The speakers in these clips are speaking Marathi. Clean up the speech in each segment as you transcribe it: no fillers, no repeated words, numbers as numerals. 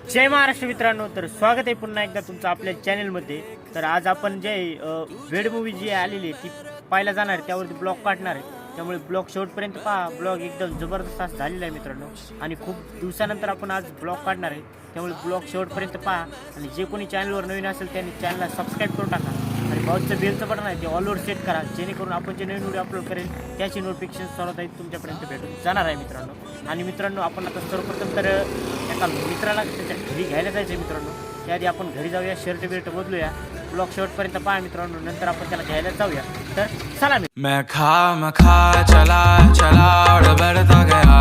जय महाराष्ट्र मित्रांनो, तर स्वागत आहे पुन्हा एकदा तुमचं आपल्या चॅनलमध्ये. तर आज आपण जे वेड मूवी जी आलेली आहे ती पाहायला जाणार आहे, त्यावरती ब्लॉग काढणार आहे. त्यामुळे ब्लॉग शेवटपर्यंत पहा. ब्लॉग एकदम जबरदस्त झालेला आहे मित्रांनो, आणि खूप दिवसानंतर आपण आज ब्लॉग काढणार आहे. त्यामुळे ब्लॉग शेवटपर्यंत पहा, आणि जे कोणी चॅनलवर नवीन असेल त्यांनी चॅनलला सबस्क्राईब करून टाका, आणि बाजूचं बेलचं बटन आहे ते ऑलवर सेट करा, जेणेकरून आपण जे नवीन व्हिडिओ अपलोड करेल त्याची नोटिफिकेशन सर्वात आधी तुमच्यापर्यंत भेटून जाणार आहे मित्रांनो. आणि मित्रांनो, आपण आता सर्वप्रथम तर एका मित्राला त्याच्या घरी घ्यायला जायचं आहे मित्रांनो. त्याआधी आपण घरी जाऊया, शर्ट बिर्ट बदलूया. ब्लॉग शेवटपर्यंत पहा मित्रांनो, नंतर आपण त्याला घ्यायला जाऊया. तर चला. मैं खा चला चला और बढ़ता गया,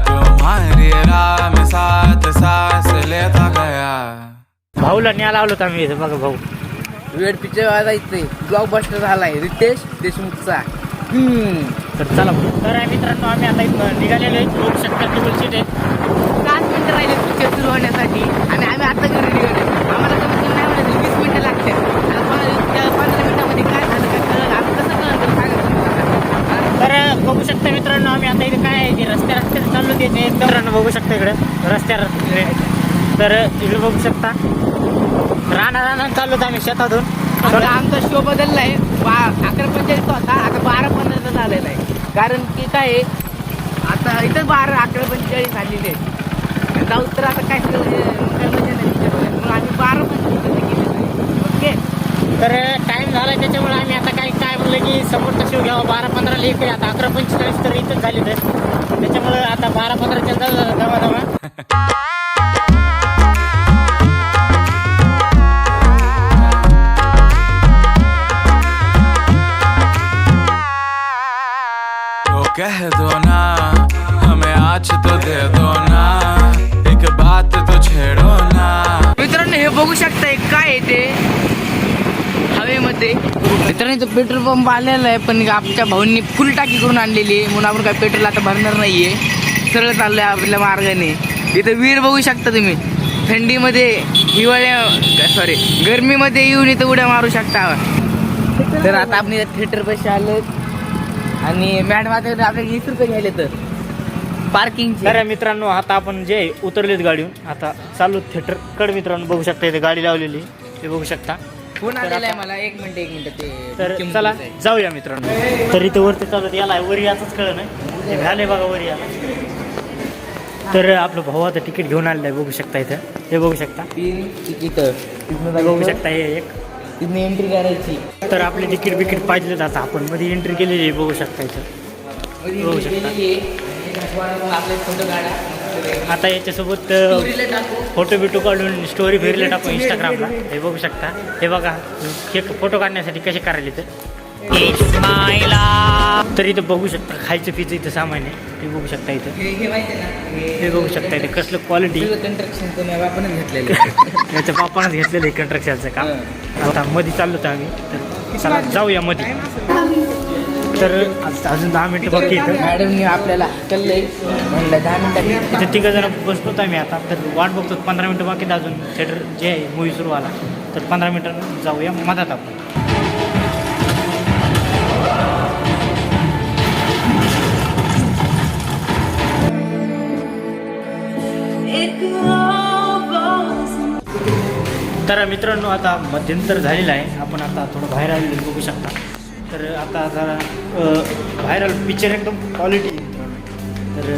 तुम्हारी राह में साथ सांस लेता गया. भाऊला न्यायला आलो आम्ही इथं. बघा भाऊ, वेड पिक्चर वाजायचंय, ब्लॉकबस्टर झालाय रितेश देशमुखचा. तर चला. तर मित्रांनो, आम्ही आता इथं निघालेलो आहे. लोक शेतकरी बोलशीट आहे, 5 मिनिटं राहिले पिक्चर सुरू होण्यासाठी, आणि आम्ही आता घरी निघालो. आम्हाला कमीत कमी नाही म्हणायचं 20 मिनिटं लागते. 15 मिनिटामध्ये काय झालं काय कळलं, आम्ही कसं कळलं तर सांगा. तर बघू शकता मित्रांनो, आम्ही आता इथे काय आहे ते रस्त्यात चाललो ते मित्रांनो. बघू शकता इकडे रस्त्यावर. तर इकडे बघू शकता राणा चाललो तर आम्ही शेतातून. आमचा शो बदललाय. 11:45 होता, आता 12:15 झालेला आहे. कारण की काय आहे, आता इथं 11:45 झालेले आहे. जाऊ तर आता काय मग आम्ही 12:45 गेलेलो आहे. ओके. तर टाइम झाला, त्याच्यामुळे आम्ही आता काय म्हणलं की समोरचा शो घ्यावा. 12:15 लेख आहे, आता 11:45 तर इथंच झाली. तर त्याच्यामुळे आता 12:15 दवा. कह दो ना हमें आज तो दे दो ना, एक बात तो छेड़ो ना. मित्रांनो, हे बघू शकताय काय आहे ते हवेमध्ये. मित्रांनो, इथं पेट्रोल पंप आलेला आहे, पण आमच्या भाऊंनी फुल टाकी करून आणलेली आहे, म्हणून आपण काय पेट्रोल आता भरणार नाहीये. सरळ चाललंय आपल्या मार्गाने. इथं विहीर बघू शकता तुम्ही. थंडीमध्ये गरमीमध्ये येऊन इथं उड्या मारू शकता. तर आता आपण थिएटर पैसे आले, आणि मॅडम आता आपल्याला 20 रुपये घ्यायले तर पार्किंग. तर मित्रांनो, आता आपण जे उतरलेत गाडीहून, आता चालू थिएटर कड. मित्रांनो बघू शकता इथे गाडी लावलेली, ते बघू शकता. फोन आलेला आहे मला. एक मिनिट ते. तर चला जाऊया मित्रांनो. तर इथं वरती चालत याला वरी याचंच कळलं नाही, हे झालंय बघा वरी याला. तर आपलं भाऊ आता तिकीट घेऊन आलेलं आहे, बघू शकता इथं. हे बघू शकता 3 तिकीट बघू शकता. हे एक तिथून एंट्री करायची. तर आपले तिकीट पाहिजे जातं. आपण मध्ये एंट्री केलेली आहे, बघू शकता इथं. बघू शकता. आपले फोटो काढा. आता याच्यासोबत फोटो बिटो काढून स्टोरी फेरीला टाकू इंस्टाग्रामला. हे बघू शकता. हे बघा हे फोटो काढण्यासाठी कसे करायले तर इथं बघू शकता. खायचं पिचं इथं सामान आहे, ते बघू शकता इथं. हे बघू शकता इथं कसलं क्वालिटी. कंस्ट्रक्शन आपणच घेतलेलं. याच्या बापानंच घेतलेलं आहे कंस्ट्रक्शनचं काम. आता मध्ये चाललो होतो आम्ही, तर चला जाऊया मध्ये. तर अजून 10 मिनिटं बाकी इथं. मॅडमने आपल्याला हकललंय, म्हणलं 10 मिनिटात इथं 3 जण बसतो आम्ही आता. तर वाट बघतो, 15 मिनिटं बाकी अजून थिएटर जे आहे मूवी सुरू आला. तर 15 मिनिटांनी जाऊया मधात आपण. तर मित्रांनो, आता मध्यंतर झालेलं आहे. आपण आता थोडं बाहेर आलेलं बघू शकता. तर आता जरा बाहेर आलो. पिक्चर एकदम क्वालिटी मित्रांनो. तर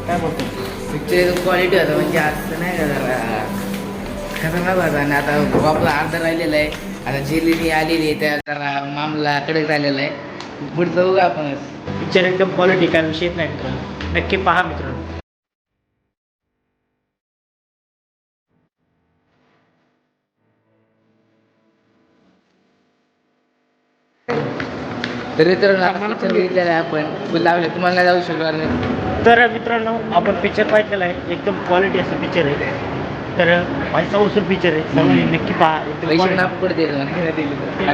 काय बोलतो, पिक्चर क्वालिटी होता, म्हणजे असं नाही का जरा खतरनाक होता. आणि आता आपला अर्धा राहिलेला आहे. आता झेलिनी आलेली आहे, त्या जरा मामला कडक झालेला आहे. पुढे जाऊ का आपण. पिक्चर एकदम क्वालिटी, काय विषयच नाही मित्रांनो. नक्की पहा मित्रांनो. तरी तर पिक्चर बघितलेला आहे आपण. फुल लावले, तुम्हाला जाऊ शकणार नाही. तर मित्रांनो, आपण पिक्चर पाहिलेला आहे. एकदम क्वालिटी असं पिक्चर आहे. तर पैसा वसूल पिक्चर आहे, सर्वांनी नक्की पहा. पैसे नाप पडते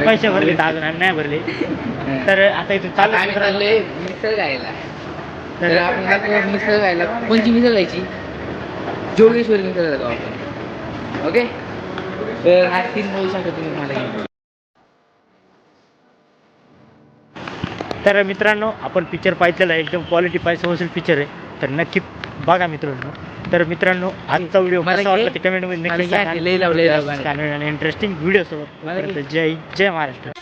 पैसे भरले तर अजून आम्ही नाही भरले. तर आता इथे चाललंय मिसळ खायला. तर आपण मिसळ खायला. कोणची मिसळ खायची? जोगेश्वरी मिसळ जातो आपण. ओके. तर हा 3 बघू शकता तुम्ही मला. तर मित्रांनो आपण पिक्चर पाहिलेला आहे, एकदम क्वालिटी पैसा वसूल पिक्चर आहे, तर नक्की बघा मित्रांनो. तर मित्रांनो आजचा व्हिडिओ कसा वाटला ते कमेंटमध्ये नक्की सांगा. लई लावले इंटरेस्टिंग व्हिडिओ सोबत जय महाराष्ट्र.